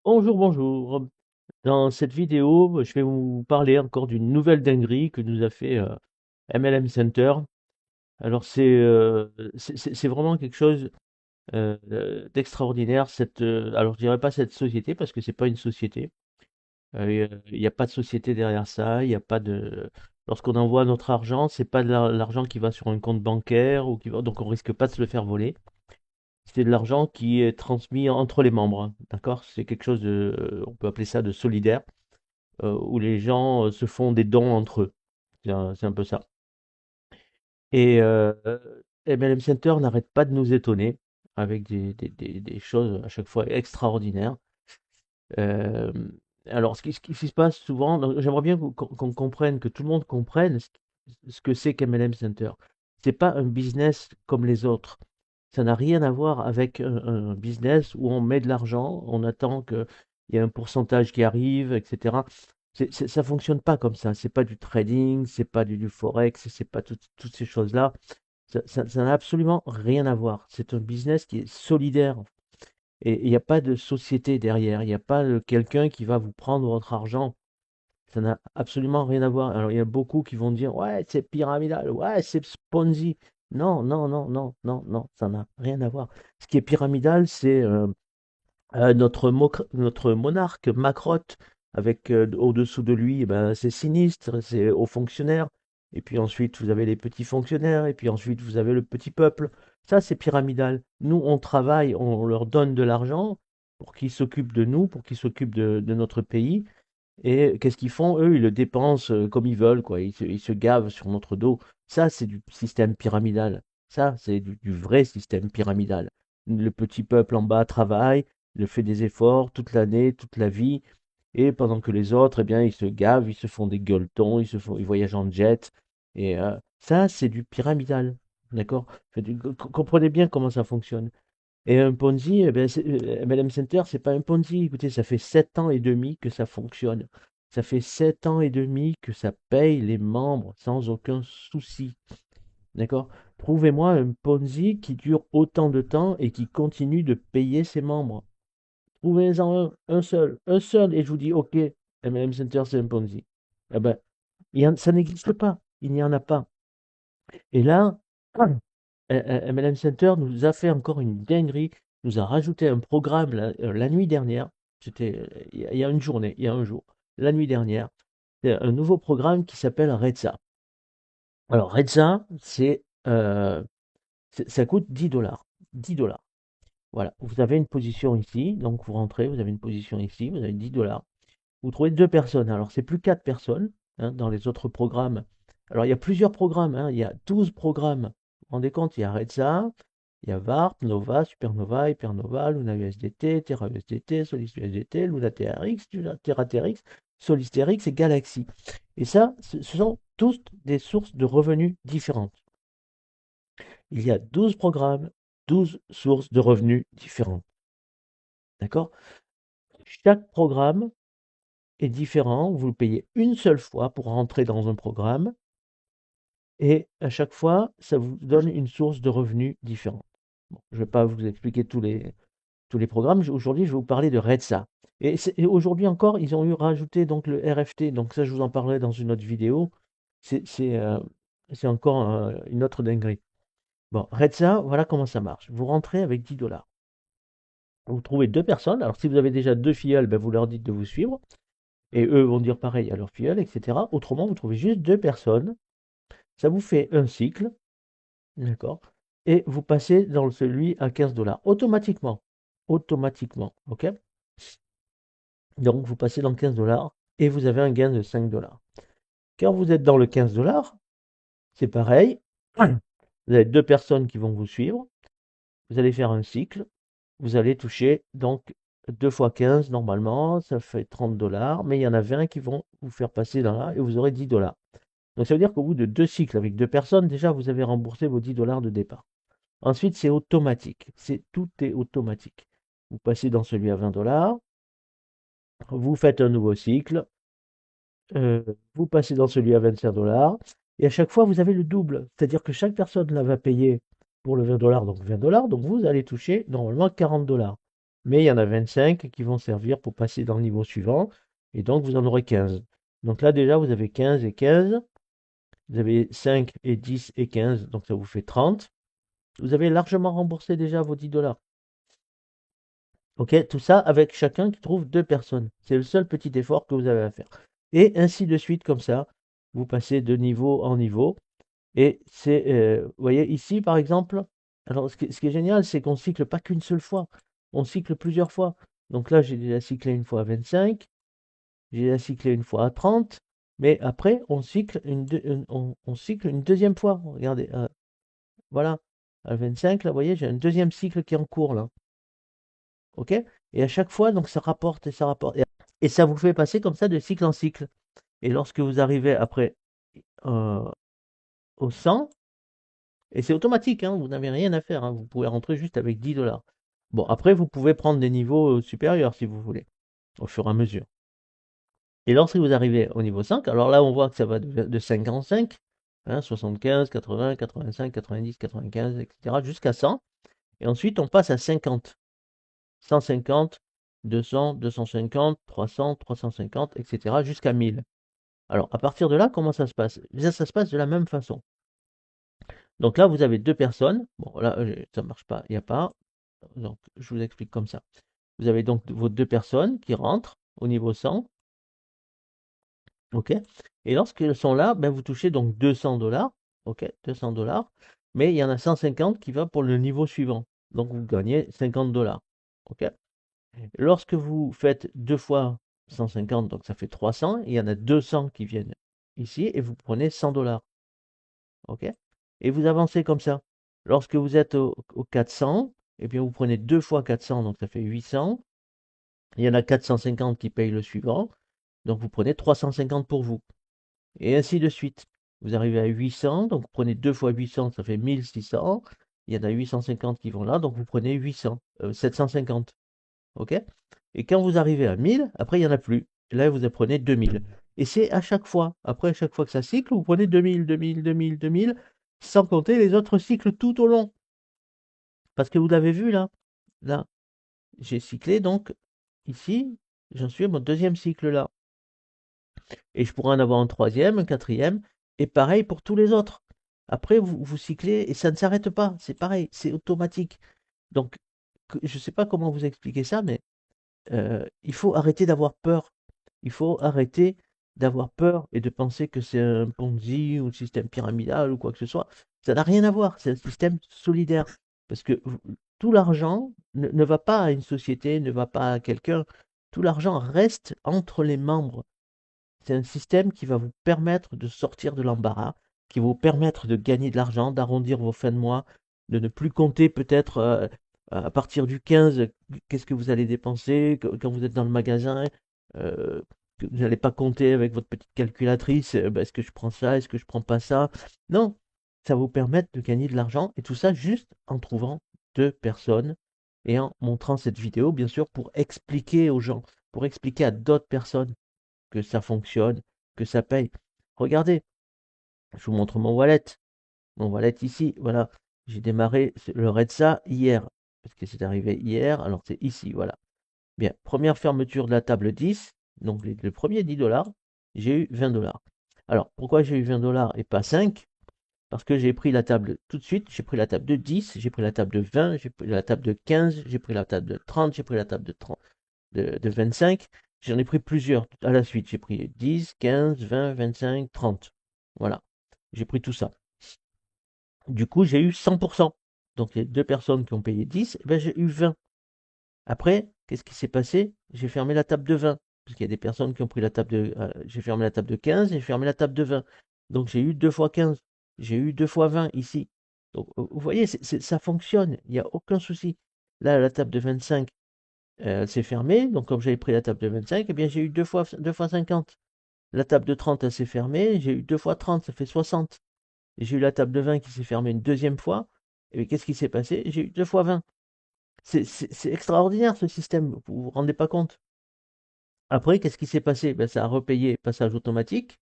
Bonjour, bonjour. Dans cette vidéo, je vais vous parler encore d'une nouvelle dinguerie que nous a fait MLM Center. Alors c'est vraiment quelque chose d'extraordinaire. Alors je dirais pas cette société parce que c'est pas une société. Il n'y a pas de société derrière ça. Il y a pas de. Lorsqu'on envoie notre argent, c'est pas de l'argent qui va sur un compte bancaire ou donc on risque pas de se le faire voler. C'est de l'argent qui est transmis entre les membres, hein, d'accord? C'est quelque chose on peut appeler ça de solidaire. Où les gens se font des dons entre eux. C'est un peu ça. Et MLM Center n'arrête pas de nous étonner avec des choses à chaque fois extraordinaires. Euh, alors, ce qui se passe souvent, j'aimerais bien qu'on comprenne, que tout le monde comprenne ce que c'est qu'MLM Center. C'est pas un business comme les autres. Ça n'a rien à voir avec un business où on met de l'argent, on attend qu'il y ait un pourcentage qui arrive, etc. Ça fonctionne pas comme ça. C'est pas du trading, c'est pas du forex, c'est pas toutes ces choses-là. Ça n'a absolument rien à voir. C'est un business qui est solidaire. Et il n'y a pas de société derrière. Il n'y a pas quelqu'un qui va vous prendre votre argent. Ça n'a absolument rien à voir. Alors, il y a beaucoup qui vont dire, ouais, c'est pyramidal, ouais, c'est Ponzi. Non, non, non, non, non, non, ça n'a rien à voir. Ce qui est pyramidal, c'est notre monarque Macrotte, avec au-dessous de lui, eh ben, c'est sinistre, c'est hauts fonctionnaires. Et puis ensuite, vous avez les petits fonctionnaires, et puis ensuite, vous avez le petit peuple. Ça, c'est pyramidal. Nous, on travaille, on leur donne de l'argent pour qu'ils s'occupent de nous, pour qu'ils s'occupent de notre pays. Et qu'est-ce qu'ils font? Eux, ils le dépensent comme ils veulent, quoi. Ils se gavent sur notre dos. Ça, c'est du système pyramidal. Ça, c'est du vrai système pyramidal. Le petit peuple en bas travaille, il fait des efforts toute l'année, toute la vie, et pendant que les autres, eh bien, ils se gavent, ils se font des gueuletons, ils voyagent en jet. Et ça, c'est du pyramidal. D'accord? Comprenez bien comment ça fonctionne. Et un Ponzi, eh ben, MLM Center, c'est pas un Ponzi. Écoutez, ça fait 7 ans et demi que ça fonctionne. Ça fait 7 ans et demi que ça paye les membres sans aucun souci. D'accord? Prouvez-moi un Ponzi qui dure autant de temps et qui continue de payer ses membres. Trouvez-en un seul, et je vous dis, OK, MLM Center, c'est un Ponzi. Eh ben, ça n'existe pas. Il n'y en a pas. Et là, MLM Center nous a fait encore une dinguerie, nous a rajouté un programme la nuit dernière, c'était il y a une journée, il y a un jour, la nuit dernière, c'est un nouveau programme qui s'appelle Redsa. Alors Redsa, ça coûte 10 dollars. 10 dollars. Voilà, vous avez une position ici, donc vous rentrez, vous avez une position ici, vous avez 10 dollars. Vous trouvez deux personnes, alors c'est plus quatre personnes hein, dans les autres programmes. Alors il y a plusieurs programmes, hein, il y a 12 programmes. Vous vous rendez compte, il y a Redsa, il y a VARP, Nova, Supernova, Hypernova, Luna USDT, Terra USDT, Solis USDT, Luna TRX, Terra TRX, Solis TRX et Galaxy. Et ça, ce sont tous des sources de revenus différentes. Il y a 12 programmes, 12 sources de revenus différentes. D'accord? Chaque programme est différent. Vous le payez une seule fois pour rentrer dans un programme et à chaque fois, ça vous donne une source de revenus différente. Bon, je ne vais pas vous expliquer tous les programmes. Aujourd'hui, je vais vous parler de Redsa. Et aujourd'hui encore, ils ont eu rajouté donc le RFT. Donc ça, je vous en parlerai dans une autre vidéo. C'est c'est, euh, c'est encore une autre dinguerie. Bon, Redsa, voilà comment ça marche. Vous rentrez avec 10 dollars. Vous trouvez deux personnes. Alors si vous avez déjà deux filleuls, ben, vous leur dites de vous suivre. Et eux vont dire pareil à leurs filleuls, etc. Autrement, vous trouvez juste deux personnes. Ça vous fait un cycle. D'accord? Et vous passez dans celui à 15 dollars. Automatiquement. Automatiquement. OK? Donc, vous passez dans 15 dollars et vous avez un gain de 5 dollars. Quand vous êtes dans le 15 dollars, c'est pareil. Vous avez deux personnes qui vont vous suivre. Vous allez faire un cycle. Vous allez toucher donc 2 fois 15 normalement. Ça fait 30 dollars. Mais il y en a 20 qui vont vous faire passer dans là et vous aurez 10 dollars. Donc, ça veut dire qu'au bout de deux cycles avec deux personnes, déjà, vous avez remboursé vos 10 dollars de départ. Ensuite, c'est automatique. Tout est automatique. Vous passez dans celui à 20 dollars, vous faites un nouveau cycle, euh, vous passez dans celui à 25 dollars, et à chaque fois, vous avez le double. C'est-à-dire que chaque personne là va payer pour le 20 dollars, donc 20 dollars, donc vous allez toucher normalement 40 dollars. Mais il y en a 25 qui vont servir pour passer dans le niveau suivant, et donc vous en aurez 15. Donc là déjà, vous avez 15 et 15, vous avez 5 et 10 et 15, donc ça vous fait 30. Vous avez largement remboursé déjà vos 10 $. Ok, tout ça avec chacun qui trouve deux personnes. C'est le seul petit effort que vous avez à faire. Et ainsi de suite, comme ça, vous passez de niveau en niveau. Et c'est, vous voyez, ici, par exemple, alors ce qui est génial, c'est qu'on cycle pas qu'une seule fois, on cycle plusieurs fois. Donc là, j'ai déjà cyclé une fois à 25, j'ai déjà cyclé une fois à 30, mais après, on cycle une deuxième fois. Regardez, voilà, à 25, là, vous voyez, j'ai un deuxième cycle qui est en cours, là. OK? Et à chaque fois, donc ça rapporte et ça rapporte. Et ça vous fait passer comme ça de cycle en cycle. Et lorsque vous arrivez après euh, au 100, et c'est automatique, hein, vous n'avez rien à faire, hein, vous pouvez rentrer juste avec 10 $. Bon, après, vous pouvez prendre des niveaux supérieurs si vous voulez, au fur et à mesure. Et lorsque vous arrivez au niveau 5, alors là, on voit que ça va de 5 en 5, hein, 75, 80, 85, 90, 95, etc., jusqu'à 100. Et ensuite, on passe à 50. 150, 200, 250, 300, 350, etc. jusqu'à 1000. Alors, à partir de là, comment ça se passe? Ça se passe de la même façon. Donc là, vous avez deux personnes. Bon, là, ça ne marche pas, il n'y a pas. Donc, je vous explique comme ça. Vous avez donc vos deux personnes qui rentrent au niveau 100. OK? Et lorsqu'elles sont là, ben, vous touchez donc 200 $. OK? 200 $. Mais il y en a 150 qui va pour le niveau suivant. Donc, vous gagnez 50 $. OK? Lorsque vous faites 2 fois 150, donc ça fait 300, il y en a 200 qui viennent ici et vous prenez 100 $. OK? Et vous avancez comme ça. Lorsque vous êtes au 400, eh bien vous prenez 2 fois 400, donc ça fait 800. Il y en a 450 qui payent le suivant, donc vous prenez 350 pour vous. Et ainsi de suite. Vous arrivez à 800, donc vous prenez 2 fois 800, ça fait 1600. Il y en a 850 qui vont là, donc vous prenez 750. OK? Et quand vous arrivez à 1000, après, il n'y en a plus. Là, vous apprenez 2000. Et c'est à chaque fois. Après, à chaque fois que ça cycle, vous prenez 2000, 2000, 2000, 2000, sans compter les autres cycles tout au long. Parce que vous l'avez vu là. Là, j'ai cyclé donc ici, j'en suis à mon deuxième cycle là. Et je pourrais en avoir un troisième, un quatrième, et pareil pour tous les autres. Après, vous cyclez et ça ne s'arrête pas. C'est pareil, c'est automatique. Donc, je ne sais pas comment vous expliquer ça, mais il faut arrêter d'avoir peur. Il faut arrêter d'avoir peur et de penser que c'est un Ponzi ou un système pyramidal ou quoi que ce soit. Ça n'a rien à voir, c'est un système solidaire. Parce que tout l'argent ne va pas à une société, ne va pas à quelqu'un. Tout l'argent reste entre les membres. C'est un système qui va vous permettre de sortir de l'embarras, qui va vous permettre de gagner de l'argent, d'arrondir vos fins de mois, de ne plus compter peut-être à partir du 15, qu'est-ce que vous allez dépenser quand vous êtes dans le magasin. euh, que vous n'allez pas compter avec votre petite calculatrice, bah, est-ce que je prends ça, est-ce que je prends pas ça. Non, ça va vous permettre de gagner de l'argent et tout ça juste en trouvant deux personnes et en montrant cette vidéo, bien sûr, pour expliquer aux gens, pour expliquer à d'autres personnes que ça fonctionne, que ça paye. Regardez, je vous montre mon wallet. Mon wallet ici, voilà. J'ai démarré le Redsa hier, parce que c'est arrivé hier, alors c'est ici, voilà. Bien, première fermeture de la table 10, donc le premier 10 $, j'ai eu 20 $. Alors, pourquoi j'ai eu 20 $ et pas 5? Parce que j'ai pris la table tout de suite, j'ai pris la table de 10, j'ai pris la table de 20, j'ai pris la table de 15, j'ai pris la table de 30, j'ai pris la table de 30, de 25. J'en ai pris plusieurs à la suite. J'ai pris 10, 15, 20, 25, 30. Voilà. J'ai pris tout ça. Du coup, j'ai eu 100%. Donc, les deux personnes qui ont payé 10, eh ben, j'ai eu 20. Après, qu'est-ce qui s'est passé? J'ai fermé la table de 20. Parce qu'il y a des personnes qui ont pris la table de... j'ai fermé la table de 15 et j'ai fermé la table de 20. Donc, j'ai eu 2 fois 15. J'ai eu 2 fois 20 ici. Donc, vous voyez, ça fonctionne. Il n'y a aucun souci. Là, la table de 25, s'est fermée. Donc, comme j'avais pris la table de 25, eh bien, j'ai eu 2 fois 50. La table de 30, elle s'est fermée. J'ai eu 2 fois 30, ça fait 60. Et j'ai eu la table de 20 qui s'est fermée une deuxième fois. Et qu'est-ce qui s'est passé? J'ai eu 2 fois 20. C'est extraordinaire ce système. Vous vous rendez pas compte. Après, qu'est-ce qui s'est passé? Ben, ça a repayé passage automatique.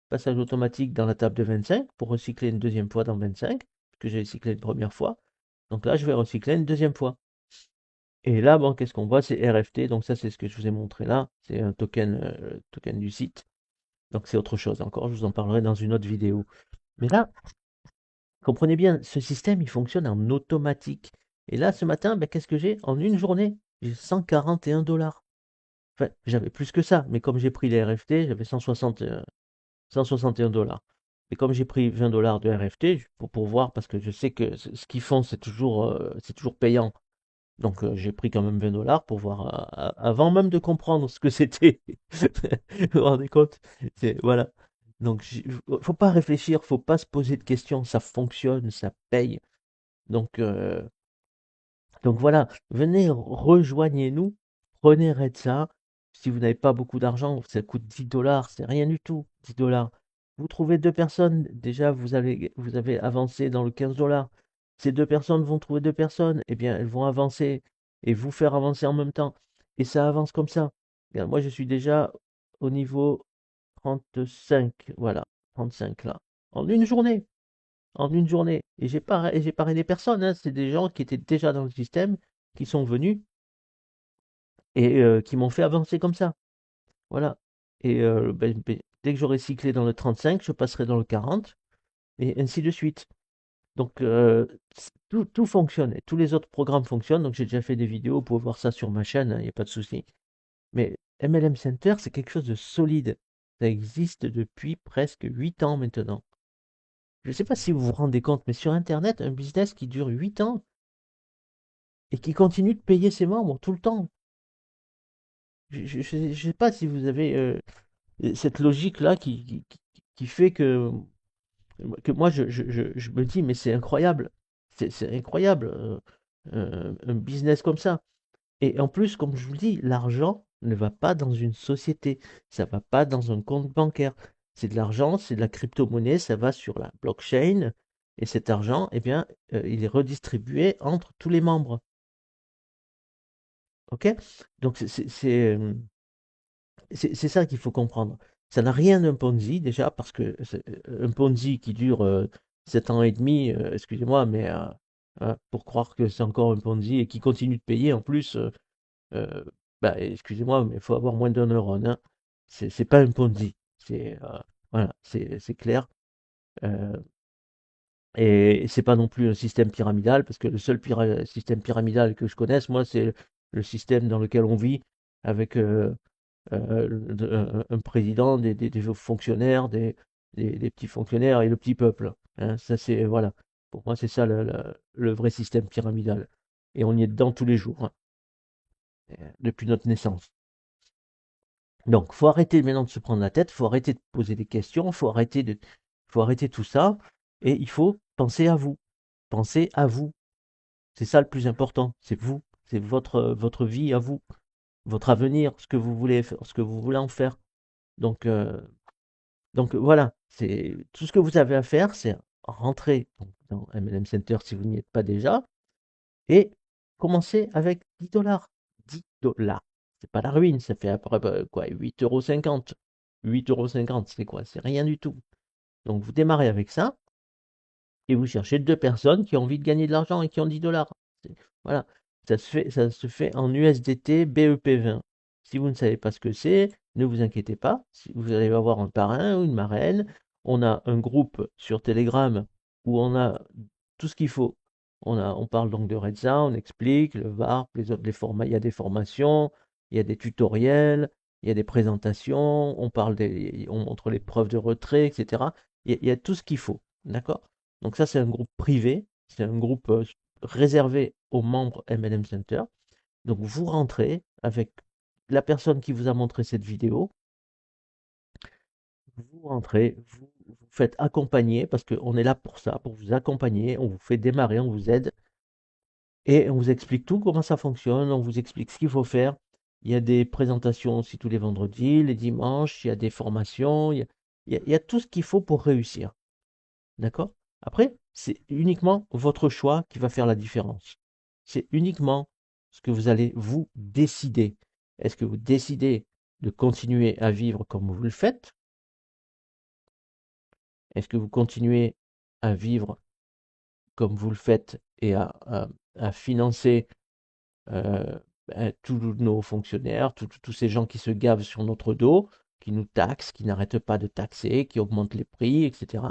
Passage automatique dans la table de 25 pour recycler une deuxième fois dans 25, que j'ai recyclé une première fois. Donc là, je vais recycler une deuxième fois. Et là, bon, qu'est-ce qu'on voit? C'est RFT, donc ça, c'est ce que je vous ai montré là. C'est un token du site. Donc c'est autre chose encore, je vous en parlerai dans une autre vidéo. Mais là, comprenez bien, ce système, il fonctionne en automatique. Et là, ce matin, ben, qu'est-ce que j'ai? En une journée, j'ai 141 $. Enfin, j'avais plus que ça, mais comme j'ai pris les RFT, j'avais 161 $. Et comme j'ai pris 20 $ de RFT, pour voir, parce que je sais que ce qu'ils font, c'est toujours payant. Donc j'ai pris quand même 20 $ pour voir, avant même de comprendre ce que c'était. Vous vous rendez compte? Voilà. Donc, faut pas réfléchir, faut pas se poser de questions. Ça fonctionne, ça paye. Donc, euh, donc voilà, venez, rejoignez-nous, prenez Redsa. Si vous n'avez pas beaucoup d'argent, ça coûte 10 $, c'est rien du tout, 10 $. Vous trouvez deux personnes, déjà vous avez avancé dans le 15 $. Ces deux personnes vont trouver deux personnes, eh bien elles vont avancer et vous faire avancer en même temps. Et ça avance comme ça. Regarde, moi je suis déjà au niveau 35, voilà, 35 là, en une journée en une journée. Et j'ai parrainé personne, hein. C'est des gens qui étaient déjà dans le système, qui sont venus et qui m'ont fait avancer comme ça. Voilà. Et dès que j'aurai cyclé dans le 35, je passerai dans le 40 et ainsi de suite. Donc tout fonctionne. Et tous les autres programmes fonctionnent. Donc j'ai déjà fait des vidéos, vous pouvez voir ça sur ma chaîne, il n'y a pas de souci. Mais MLM Center, c'est quelque chose de solide. Ça existe depuis presque 8 ans maintenant. Je ne sais pas si vous vous rendez compte, mais sur Internet, un business qui dure 8 ans, et qui continue de payer ses membres tout le temps. Je ne sais pas si vous avez cette logique-là qui fait que moi, je me dis, mais c'est incroyable. C'est incroyable, un business comme ça. Et en plus, comme je vous le dis, l'argent ne va pas dans une société, ça va pas dans un compte bancaire. C'est de l'argent, c'est de la crypto-monnaie, ça va sur la blockchain, et cet argent, eh bien, il est redistribué entre tous les membres. OK? Donc c'est ça qu'il faut comprendre. Ça n'a rien d'un Ponzi déjà, parce que un Ponzi qui dure 7 ans et demi, excusez-moi, mais hein, pour croire que c'est encore un Ponzi et qui continue de payer en plus, euh, bah, excusez-moi, mais il faut avoir moins d'un neurone, hein. C'est pas un Ponzi. Voilà, c'est clair. Euh, et c'est pas non plus un système pyramidal, parce que le seul système pyramidal que je connaisse, moi, c'est le système dans lequel on vit avec un président, des fonctionnaires, des petits fonctionnaires et le petit peuple, hein. Ça, c'est, voilà. Pour moi, c'est ça le vrai système pyramidal. Et on y est dedans tous les jours, hein, depuis notre naissance. Donc, faut arrêter maintenant de se prendre la tête, faut arrêter de poser des questions, faut arrêter tout ça, et il faut penser à vous. Pensez à vous. C'est ça le plus important. C'est vous. C'est votre vie à vous, votre avenir, ce que vous voulez faire, ce que vous voulez en faire. Donc, voilà, c'est tout ce que vous avez à faire, c'est rentrer donc dans MLM Center si vous n'y êtes pas déjà et commencer avec 10 $. 10 $. C'est pas la ruine, ça fait à peu près quoi, 8,50 €. 8,50 €, c'est quoi? C'est rien du tout. Donc vous démarrez avec ça et vous cherchez deux personnes qui ont envie de gagner de l'argent et qui ont 10 $. Voilà, ça se fait en USDT BEP20. Si vous ne savez pas ce que c'est, ne vous inquiétez pas. Vous allez avoir un parrain ou une marraine. On a un groupe sur Telegram où on a tout ce qu'il faut. On parle donc de Redza, on explique le VARP, les formats. Il y a des formations, il y a des tutoriels, il y a des présentations, on montre les preuves de retrait, etc. Il y a tout ce qu'il faut. D'accord? Donc ça, c'est un groupe privé, c'est un groupe réservé aux membres MLM Center. Donc vous rentrez avec la personne qui vous a montré cette vidéo, vous rentrez, vous faites accompagner, parce qu'on est là pour ça, pour vous accompagner, on vous fait démarrer, on vous aide, et on vous explique tout, comment ça fonctionne, on vous explique ce qu'il faut faire. Il y a des présentations aussi tous les vendredis, les dimanches, il y a des formations, il y a tout ce qu'il faut pour réussir. D'accord? Après, c'est uniquement votre choix qui va faire la différence. C'est uniquement ce que vous allez vous décider. Est-ce que vous décidez de continuer à vivre comme vous le faites? Est-ce que vous continuez à vivre comme vous le faites et à financer euh, tous nos fonctionnaires, tous ces gens qui se gavent sur notre dos, qui nous taxent, qui n'arrêtent pas de taxer, qui augmentent les prix, etc.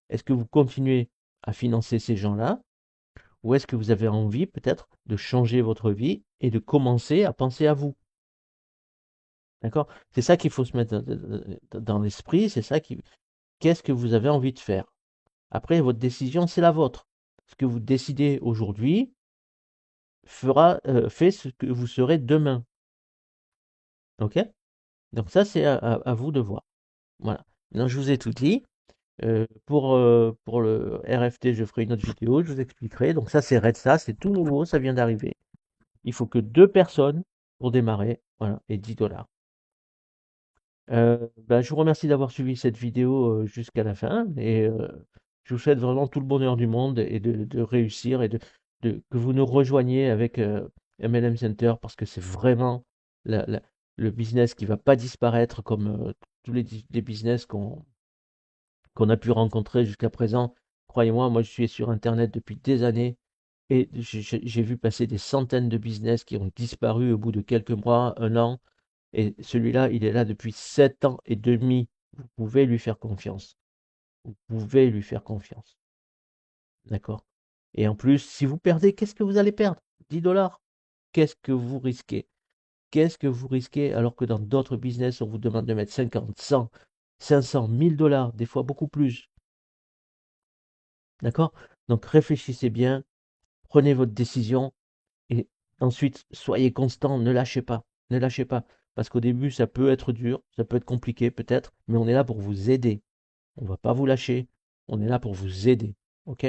Est-ce que vous continuez à financer ces gens-là ou est-ce que vous avez envie peut-être de changer votre vie et de commencer à penser à vous? D'accord? C'est ça qu'il faut se mettre dans l'esprit, c'est ça qui... Qu'est-ce que vous avez envie de faire? Après, votre décision, c'est la vôtre. Ce que vous décidez aujourd'hui fait ce que vous serez demain. OK? Donc ça, c'est à vous de voir. Voilà. Maintenant, je vous ai tout dit. Pour le RFT, je ferai une autre vidéo, je vous expliquerai. Donc ça, c'est RedSA, c'est tout nouveau, ça vient d'arriver. Il faut que 2 personnes pour démarrer, voilà, et 10 $. Bah, je vous remercie d'avoir suivi cette vidéo jusqu'à la fin et je vous souhaite vraiment tout le bonheur du monde et de réussir et que vous nous rejoigniez avec MLM Center parce que c'est vraiment la- la- le business qui va pas disparaître comme tous les business qu'on a pu rencontrer jusqu'à présent. Croyez-moi, moi je suis sur Internet depuis des années et j'ai vu passer des centaines de business qui ont disparu au bout de quelques mois, un an. Et celui-là, il est là depuis 7 ans et demi. Vous pouvez lui faire confiance. Vous pouvez lui faire confiance. D'accord? Et en plus, si vous perdez, qu'est-ce que vous allez perdre? 10 $. Qu'est-ce que vous risquez? Qu'est-ce que vous risquez alors que dans d'autres business, on vous demande de mettre 50, 100, 500, 1000 $, des fois beaucoup plus. D'accord? Donc réfléchissez bien, prenez votre décision et ensuite soyez constant, ne lâchez pas. Ne lâchez pas. Parce qu'au début, ça peut être dur, ça peut être compliqué peut-être, mais on est là pour vous aider. On ne va pas vous lâcher. On est là pour vous aider. OK?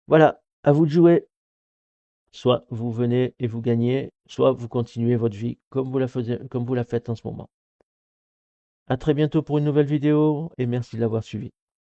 Voilà, à vous de jouer. Soit vous venez et vous gagnez, soit vous continuez votre vie comme vous la faites en ce moment. À très bientôt pour une nouvelle vidéo et merci de l'avoir suivi.